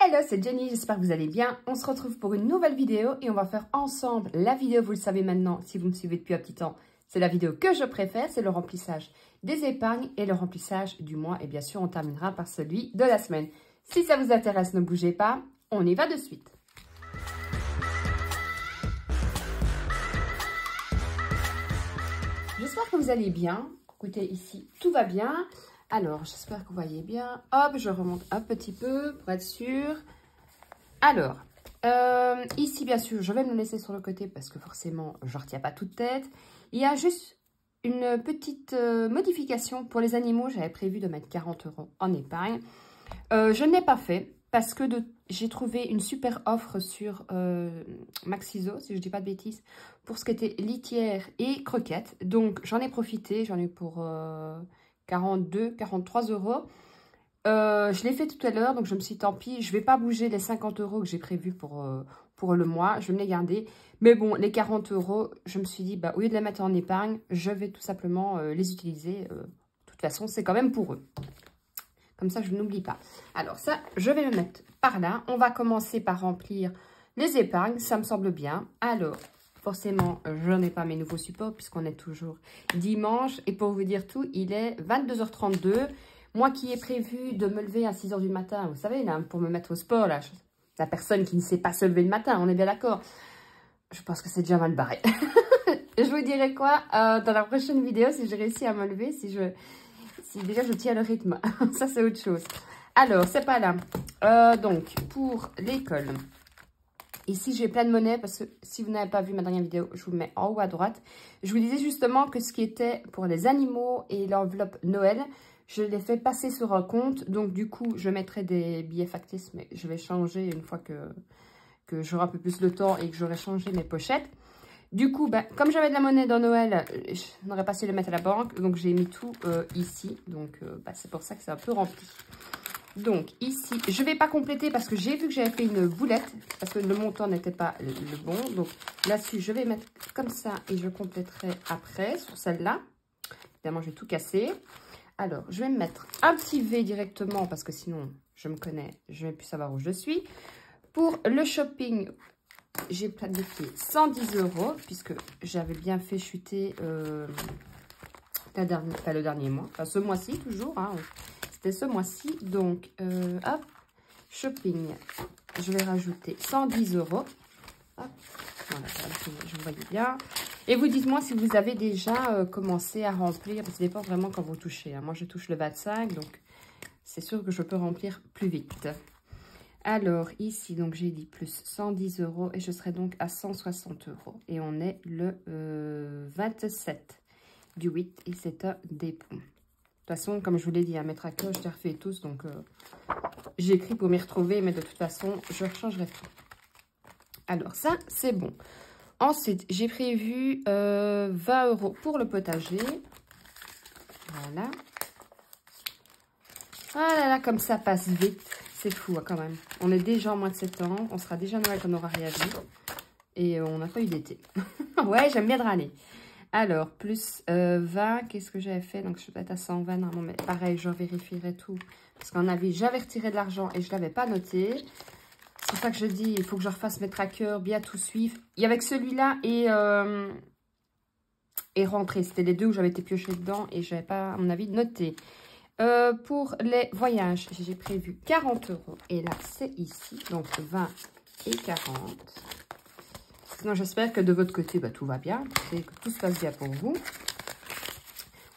Hello, c'est Jenny, j'espère que vous allez bien. On se retrouve pour une nouvelle vidéo et on va faire ensemble la vidéo, vous le savez maintenant, si vous me suivez depuis un petit temps, c'est la vidéo que je préfère, c'est le remplissage des épargnes et le remplissage du mois. Et bien sûr, on terminera par celui de la semaine. Si ça vous intéresse, ne bougez pas, on y va de suite. J'espère que vous allez bien. Écoutez, ici, tout va bien. Alors, j'espère que vous voyez bien. Hop, je remonte un petit peu pour être sûr. Alors, ici, bien sûr, je vais me le laisser sur le côté parce que forcément, je ne retiens pas toute tête. Il y a juste une petite modification pour les animaux. J'avais prévu de mettre 40 € en épargne. Je ne l'ai pas fait parce que j'ai trouvé une super offre sur Maxiso, si je ne dis pas de bêtises, pour ce qui était litière et croquettes. Donc, j'en ai profité. J'en ai eu pour 42, 43 €. Je l'ai fait tout à l'heure, donc je me suis dit, tant pis, je ne vais pas bouger les 50 € que j'ai prévus pour le mois. Je vais me les garder. Mais bon, les 40 €, je me suis dit, bah, au lieu de les mettre en épargne, je vais tout simplement les utiliser. De toute façon, c'est quand même pour eux. Comme ça, je n'oublie pas. Alors ça, je vais le mettre par là. On va commencer par remplir les épargnes. Ça me semble bien. Alors, forcément, je n'ai pas mes nouveaux supports puisqu'on est toujours dimanche. Et pour vous dire tout, il est 22h32. Moi qui ai prévu de me lever à 6 h du matin, vous savez, là, pour me mettre au sport, là, la personne qui ne sait pas se lever le matin, on est bien d'accord. Je pense que c'est déjà mal barré. Je vous dirai quoi dans la prochaine vidéo, si j'ai réussi à me lever, si déjà je tiens le rythme. Ça, c'est autre chose. Alors, c'est pas là. Donc, pour l'école, ici, j'ai plein de monnaie parce que si vous n'avez pas vu ma dernière vidéo, je vous le mets en haut à droite. Je vous disais justement que ce qui était pour les animaux et l'enveloppe Noël, je l'ai fait passer sur un compte. Donc, du coup, je mettrai des billets factices, mais je vais changer une fois que j'aurai un peu plus le temps et que j'aurai changé mes pochettes. Du coup, ben, comme j'avais de la monnaie dans Noël, je n'aurais pas su le mettre à la banque. Donc, j'ai mis tout ici. Donc, ben, c'est pour ça que c'est un peu rempli. Donc, ici, je ne vais pas compléter parce que j'ai vu que j'avais fait une boulette. Parce que le montant n'était pas le bon. Donc, là-dessus, je vais mettre comme ça et je compléterai après sur celle-là. Évidemment, je vais tout casser. Alors, je vais me mettre un petit V directement parce que sinon, je me connais. Je ne vais plus savoir où je suis. Pour le shopping, j'ai planifié 110 € puisque j'avais bien fait chuter le dernier mois. Enfin, ce mois-ci toujours. Hein. C'était ce mois-ci. Donc, hop, shopping. Je vais rajouter 110 €. Hop, voilà, je vous voyais bien. Et vous dites-moi si vous avez déjà commencé à remplir. Parce que ça dépend vraiment quand vous touchez. Hein. Moi, je touche le 25. Donc, c'est sûr que je peux remplir plus vite. Alors, ici, donc j'ai dit plus 110 € et je serai donc à 160 €. Et on est le 27 du 8 et c'est un dépôt. De toute façon, comme je vous l'ai dit, à mettre à cœur, je les refais tous. Donc, j'ai écrit pour m'y retrouver, mais de toute façon, je rechangerai tout. Alors, ça, c'est bon. Ensuite, j'ai prévu 20 € pour le potager. Voilà. Ah là là, comme ça passe vite. C'est fou, hein, quand même. On est déjà en moins de 7 ans. On sera déjà Noël quand on aura rien vu. Et on n'a pas eu d'été. Ouais, j'aime bien râler. Alors, plus 20. Qu'est-ce que j'avais fait? Donc, je vais être à 120. Non, mais pareil, je vérifierai tout. Parce qu'en avis, j'avais retiré de l'argent et je ne l'avais pas noté. C'est pour ça que je dis, il faut que je refasse mes trackers, bien tout suivre. Il y avait que celui-là et rentrer. C'était les deux où j'avais été piochée dedans et je n'avais pas, à mon avis, noté. Pour les voyages, j'ai prévu 40 € et là c'est ici, donc 20 et 40. Sinon j'espère que de votre côté bah, tout va bien et que tout se passe bien pour vous.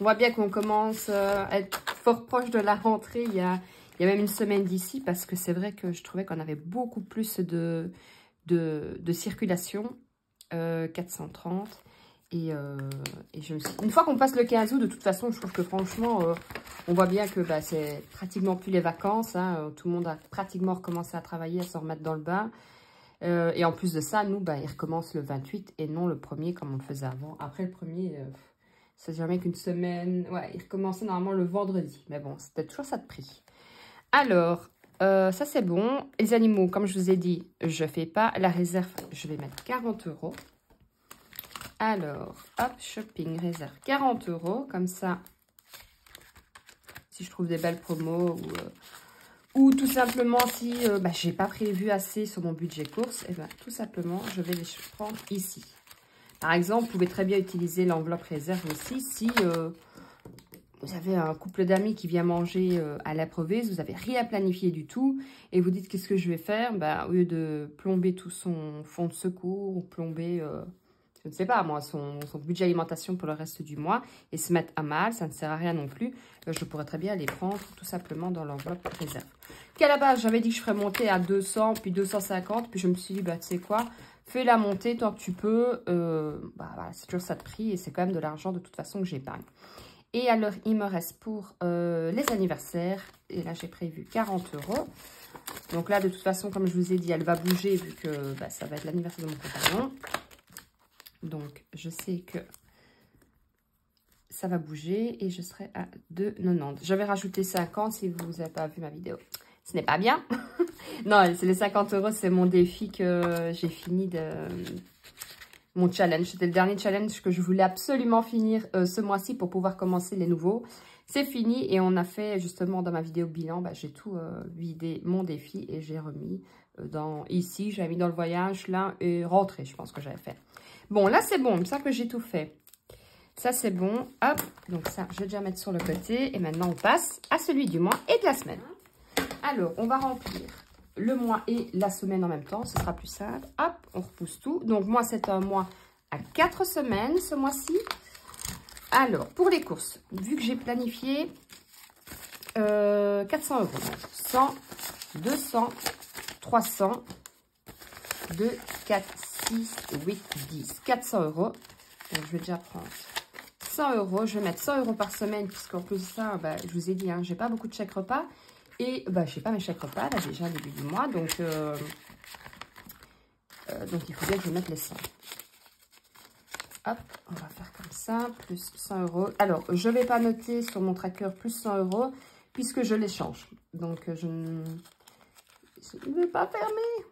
On voit bien qu'on commence à être fort proche de la rentrée. Il y a même une semaine d'ici parce que c'est vrai que je trouvais qu'on avait beaucoup plus de circulation, 430. Et je me suis... Une fois qu'on passe le 15 août, de toute façon, je trouve que franchement, on voit bien que bah, c'est pratiquement plus les vacances. Hein, tout le monde a pratiquement recommencé à travailler, à se remettre dans le bain. Et en plus de ça, nous, bah, ils recommencent le 28 et non le 1er comme on le faisait avant. Après le 1er, c'est jamais qu'une semaine. Ouais, ils recommençaient normalement le vendredi. Mais bon, c'était toujours ça de prix. Alors, ça c'est bon. Les animaux, comme je vous ai dit, je fais pas. La réserve, je vais mettre 40 €. Alors, hop, shopping, réserve 40 €. Comme ça, si je trouve des belles promos Ou tout simplement, si j'ai pas prévu assez sur mon budget course, et ben tout simplement, je vais les prendre ici. Par exemple, vous pouvez très bien utiliser l'enveloppe réserve aussi si vous avez un couple d'amis qui vient manger à l'improviste, vous n'avez rien planifié du tout et vous dites qu'est-ce que je vais faire, au lieu de plomber tout son fonds de secours ou plomber, je ne sais pas moi, son budget alimentation pour le reste du mois et se mettre à mal, ça ne sert à rien non plus. Je pourrais très bien les prendre tout simplement dans l'enveloppe réserve. Qu'à la base, j'avais dit que je ferais monter à 200 puis 250, puis je me suis dit, tu sais quoi, fais la montée tant que tu peux, voilà, c'est toujours ça de prix et c'est quand même de l'argent de toute façon que j'épargne. Et alors, il me reste pour les anniversaires. Et là, j'ai prévu 40 €. Donc là, de toute façon, comme je vous ai dit, elle va bouger vu que ça va être l'anniversaire de mon compagnon. Donc, je sais que ça va bouger et je serai à 2,90 €. Je vais rajouter 50 si vous n'avez pas vu ma vidéo. Ce n'est pas bien. Non, c'est les 50 €, c'est mon défi que j'ai fini de... Mon challenge, c'était le dernier challenge que je voulais absolument finir ce mois-ci pour pouvoir commencer les nouveaux. C'est fini et on a fait justement dans ma vidéo bilan, j'ai tout vidé mon défi et j'ai remis ici, j'avais mis dans le voyage là et rentré, je pense que j'avais fait. Bon, là c'est bon, ça que j'ai tout fait. Ça c'est bon, hop, donc ça je vais déjà mettre sur le côté et maintenant on passe à celui du mois et de la semaine. Alors, on va remplir le mois et la semaine en même temps, ce sera plus simple. Hop, on repousse tout. Donc, moi, c'est un mois à 4 semaines ce mois-ci. Alors, pour les courses, vu que j'ai planifié 400 €. 100, 200, 300, 2, 4, 6, 8, 10. 400 €. Donc, je vais déjà prendre 100 €. Je vais mettre 100 € par semaine, puisqu'en plus de ça, je vous ai dit, hein, j'ai pas beaucoup de chèques repas. Et je sais pas mes chèques repas, là déjà début du mois, donc il faut bien que je mette les 100. Hop, on va faire comme ça, plus 100 €. Alors, je ne vais pas noter sur mon tracker plus 100 € puisque je les change. Donc, je ne vais pas fermer.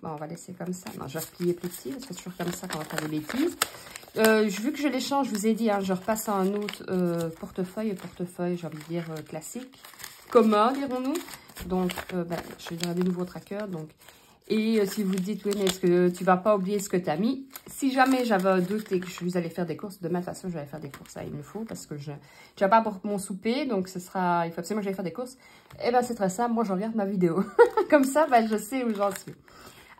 Bon, on va laisser comme ça. Non, je vais replier plus petit, parce que c'est toujours comme ça quand on va faire des bêtises. Vu que je les change, je vous ai dit, hein, je repasse à un autre portefeuille, j'ai envie de dire classique. Commun, dirons-nous. Donc, je vais dire des nouveaux trackers. Donc, et si vous dites, oui, mais est-ce que tu vas pas oublier ce que tu as mis? Si jamais j'avais un doute et que je vous allais faire des courses, de ma façon, je vais aller faire des courses. Ça, il me faut parce que je n'ai pas pour mon souper. Donc, il faut absolument que j'aille faire des courses. Et c'est très simple. Moi, je regarde ma vidéo. Comme ça, je sais où j'en suis.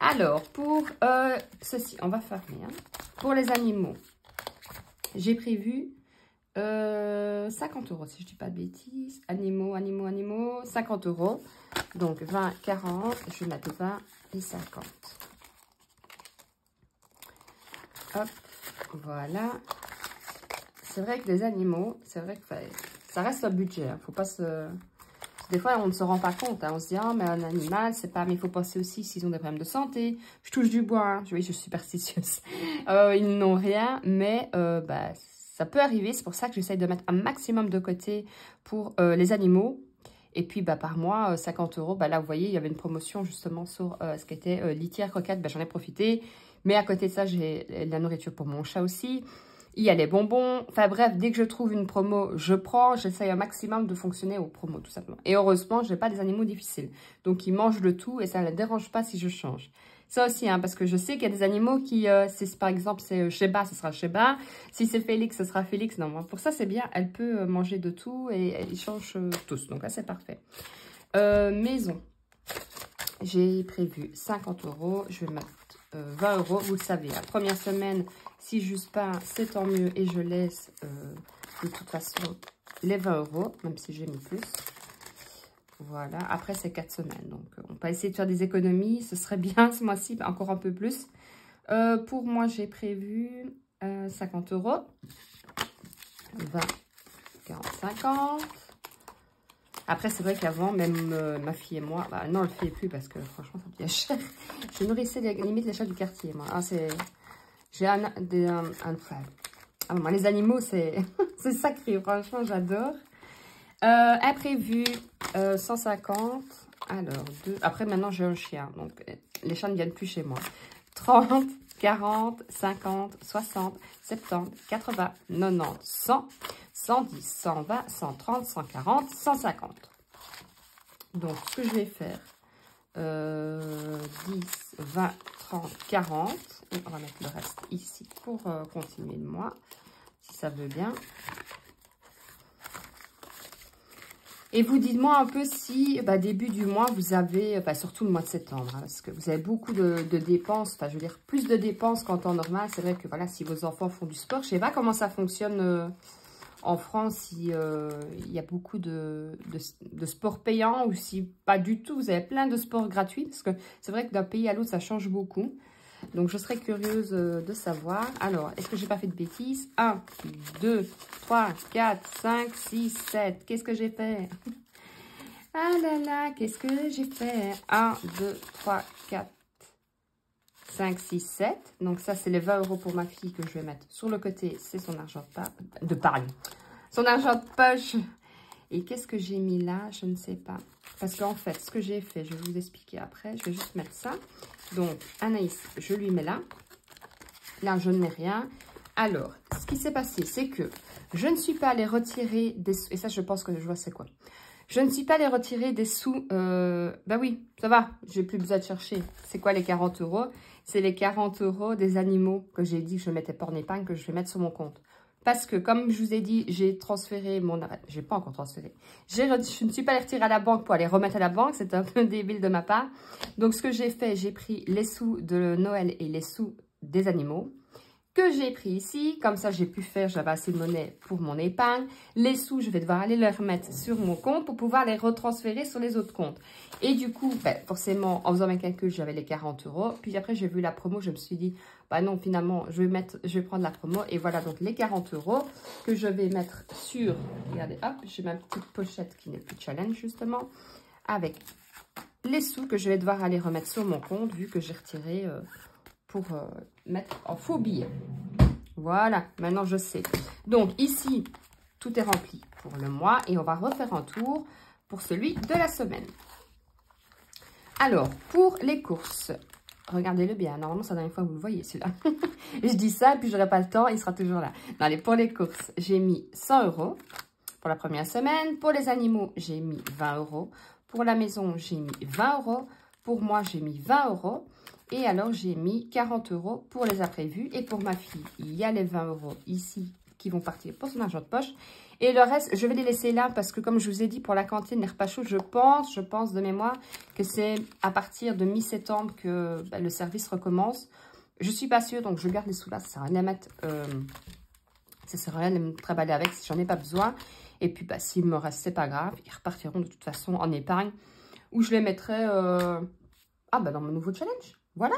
Alors, pour ceci, on va fermer. Hein. Pour les animaux, j'ai prévu 50 € si je dis pas de bêtises. Animaux, 50 €. Donc 20, 40, je vais mettre 20 et 50. Hop, voilà. C'est vrai que les animaux, c'est vrai que ça reste un budget. Hein. Faut pas se... Des fois, on ne se rend pas compte. Hein. On se dit, ah, mais un animal, c'est pas... Mais il faut penser aussi s'ils ont des problèmes de santé. Je touche du bois. Hein. Oui, je suis superstitieuse. Ils n'ont rien, mais ça peut arriver, c'est pour ça que j'essaye de mettre un maximum de côté pour les animaux. Et puis, par mois, 50 €. Là, vous voyez, il y avait une promotion justement sur ce qui était litière, croquette. J'en ai profité. Mais à côté de ça, j'ai la nourriture pour mon chat aussi. Il y a les bonbons. Enfin bref, dès que je trouve une promo, je prends. J'essaye un maximum de fonctionner aux promos, tout simplement. Et heureusement, je n'ai pas des animaux difficiles. Donc, ils mangent le tout et ça ne les dérange pas si je change. Ça aussi, hein, parce que je sais qu'il y a des animaux qui, par exemple, c'est Sheba, ce sera Sheba. Si c'est Félix, ce sera Félix. Non, pour ça, c'est bien. Elle peut manger de tout et ils changent tous. Donc là, c'est parfait. Maison. J'ai prévu 50 €. Je vais mettre 20 €. Vous le savez, la première semaine, si j'use pas, c'est tant mieux. Et je laisse de toute façon les 20 €, même si j'ai mis plus. Voilà, après c'est 4 semaines, donc on peut essayer de faire des économies, ce serait bien ce mois-ci, encore un peu plus. Pour moi, j'ai prévu 50 €, 20, 40, 50. Après, c'est vrai qu'avant, même ma fille et moi, non, elle ne le fait plus parce que franchement, ça devient cher. Je nourrissais limite les chats du quartier, moi. Ah, j'ai les animaux, c'est sacré, franchement, j'adore. Imprévu, 150. Alors, 2. Après, maintenant, j'ai un chien. Donc, les chats ne viennent plus chez moi. 30, 40, 50, 60, 70, 80, 90, 100, 110, 120, 130, 140, 150. Donc, ce que je vais faire, 10, 20, 30, 40. Et on va mettre le reste ici pour continuer le mois, si ça veut bien. Et vous dites-moi un peu si, début du mois, vous avez, surtout le mois de septembre, hein, parce que vous avez beaucoup de dépenses, enfin, je veux dire, plus de dépenses qu'en temps normal. C'est vrai que, voilà, si vos enfants font du sport, je ne sais pas comment ça fonctionne en France, si il y a beaucoup de sports payants ou si pas du tout, vous avez plein de sports gratuits, parce que c'est vrai que d'un pays à l'autre, ça change beaucoup. Donc, je serais curieuse de savoir. Alors, est-ce que j'ai pas fait de bêtises? 1, 2, 3, 4, 5, 6, 7. Qu'est-ce que j'ai fait? Ah là là, qu'est-ce que j'ai fait? 1, 2, 3, 4, 5, 6, 7. Donc, ça, c'est les 20 € pour ma fille que je vais mettre sur le côté. C'est son argent de pareil. Son argent de poche. Et qu'est-ce que j'ai mis là? Je ne sais pas. Parce qu'en fait, ce que j'ai fait, je vais vous expliquer après. Je vais juste mettre ça. Donc, Anaïs, je lui mets là. Là, je ne mets rien. Alors, ce qui s'est passé, c'est que je ne suis pas allée retirer des sous. Et ça, je pense que je vois c'est quoi. Je ne suis pas allée retirer des sous. Bah oui, ça va. J'ai plus besoin de chercher. C'est quoi les 40 €? C'est les 40 € des animaux que j'ai dit que je ne mettais pas en épargne, que je vais mettre sur mon compte. Parce que, comme je vous ai dit, j'ai transféré mon... J'ai pas encore transféré. Je ne suis pas allée retirer à la banque pour aller remettre à la banque. C'est un peu débile de ma part. Donc, ce que j'ai fait, j'ai pris les sous de Noël et les sous des animaux que j'ai pris ici. Comme ça, j'ai pu faire, j'avais assez de monnaie pour mon épargne. Les sous, je vais devoir aller les remettre sur mon compte pour pouvoir les retransférer sur les autres comptes. Et du coup, forcément, en faisant mes calculs, j'avais les 40 €. Puis après, j'ai vu la promo, je me suis dit, non, finalement, je vais prendre la promo. Et voilà, donc les 40 € que je vais mettre sur, regardez, hop, j'ai ma petite pochette qui n'est plus challenge, justement, avec les sous que je vais devoir aller remettre sur mon compte, vu que j'ai retiré... pour mettre en faux billet. Voilà, maintenant je sais. Donc ici, tout est rempli pour le mois et on va refaire un tour pour celui de la semaine. Alors, pour les courses, regardez-le bien. Normalement, c'est la dernière fois que vous le voyez, celui-là. Je dis ça et puis je n'aurai pas le temps, il sera toujours là. Non, allez, pour les courses, j'ai mis 100 € pour la première semaine. Pour les animaux, j'ai mis 20 €. Pour la maison, j'ai mis 20 €. Pour moi, j'ai mis 20 €. Et alors, j'ai mis 40 € pour les imprévus. Et pour ma fille, il y a les 20 € ici qui vont partir pour son argent de poche. Et le reste, je vais les laisser là parce que comme je vous ai dit, pour la cantine, les repas chauds, je pense de mémoire que c'est à partir de mi-septembre que le service recommence. Je suis pas sûre, donc je garde les sous là. Ça sert à rien de les mettre, ça sert à rien de me travailler avec si j'en ai pas besoin. Et puis, s'il me reste, c'est pas grave. Ils repartiront de toute façon en épargne. Ou je les mettrai dans mon nouveau challenge. Voilà,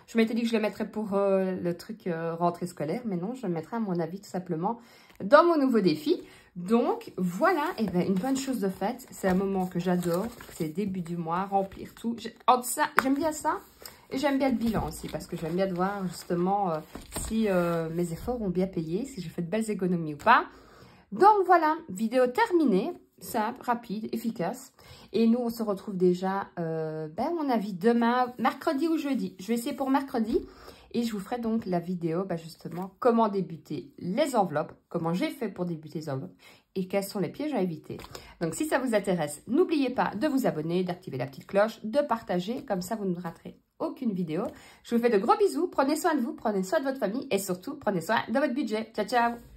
je m'étais dit que je le mettrais pour le truc rentrée scolaire, mais non, je le mettrai à mon avis tout simplement dans mon nouveau défi. Donc voilà, et une bonne chose de faite, c'est un moment que j'adore, c'est début du mois, remplir tout. J'aime bien ça et j'aime bien le bilan aussi parce que j'aime bien de voir justement si mes efforts ont bien payé, si j'ai fait de belles économies ou pas. Donc voilà, vidéo terminée. Simple, rapide, efficace. Et nous, on se retrouve déjà, à mon avis, demain, mercredi ou jeudi. Je vais essayer pour mercredi. Et je vous ferai donc la vidéo, justement, comment débuter les enveloppes, comment j'ai fait pour débuter les enveloppes et quels sont les pièges à éviter. Donc, si ça vous intéresse, n'oubliez pas de vous abonner, d'activer la petite cloche, de partager. Comme ça, vous ne raterez aucune vidéo. Je vous fais de gros bisous. Prenez soin de vous, prenez soin de votre famille et surtout, prenez soin de votre budget. Ciao, ciao!